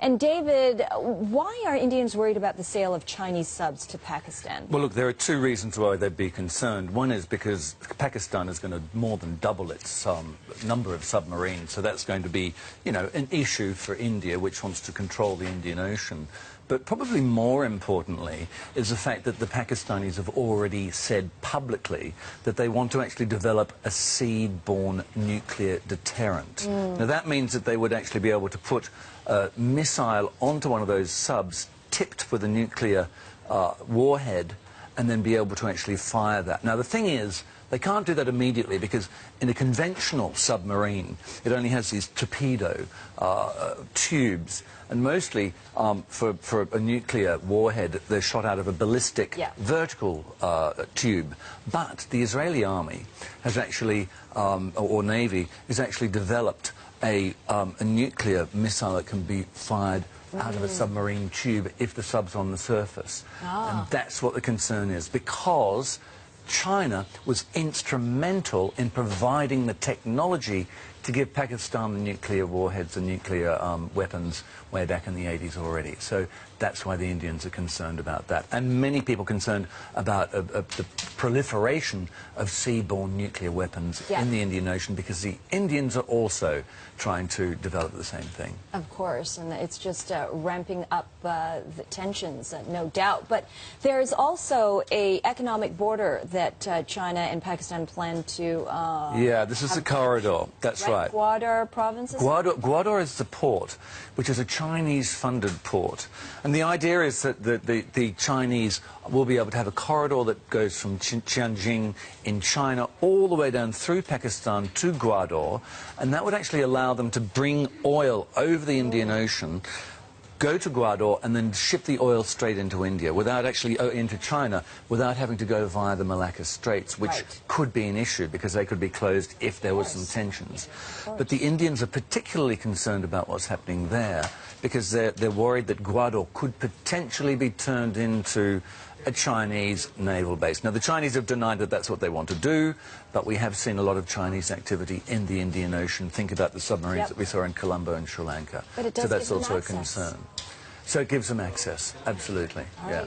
And David, why are Indians worried about the sale of Chinese subs to Pakistan? Well, look, there are two reasons why they'd be concerned. One is because Pakistan is going to more than double its number of submarines, so that's going to be, you know, an issue for India, which wants to control the Indian Ocean. But probably more importantly is the fact that the Pakistanis have already said publicly that they want to actually develop a sea-borne nuclear deterrent. Now, that means that they would actually be able to put a missile onto one of those subs tipped with a nuclear warhead and then be able to actually fire that. Now, the thing is, they can't do that immediately because in a conventional submarine, it only has these torpedo tubes. And mostly, for a nuclear warhead, they're shot out of a ballistic vertical tube. But the Israeli army has actually, or Navy, has actually developed a nuclear missile that can be fired out of a submarine tube if the sub's on the surface. And that's what the concern is, because China was instrumental in providing the technology to give Pakistan the nuclear warheads and nuclear weapons way back in the 80s already. So that's why the Indians are concerned about that. And many people concerned about the proliferation of sea-borne nuclear weapons in the Indian Ocean, because the Indians are also trying to develop the same thing. Of course, and it's just ramping up the tensions, no doubt. But there's also an economic border that China and Pakistan plan to yeah, this is a corridor. That's right. Gwadar provinces? Gwadar is the port, which is a Chinese-funded port. And the idea is that the Chinese will be able to have a corridor that goes from Tianjin in China all the way down through Pakistan to Gwadar, and that would actually allow them to bring oil over the Indian Ocean, go to Gwadar, and then ship the oil straight into India, without actually into China, without having to go via the Malacca Straits, which could be an issue because they could be closed if there was some tensions. But the Indians are particularly concerned about what's happening there, because they're worried that Gwadar could potentially be turned into a Chinese naval base. Now, the Chinese have denied that that's what they want to do, but we have seen a lot of Chinese activity in the Indian Ocean. Think about the submarines that we saw in Colombo and Sri Lanka. But it does so that's give them also access. a concern. So it gives them access, absolutely. Yeah.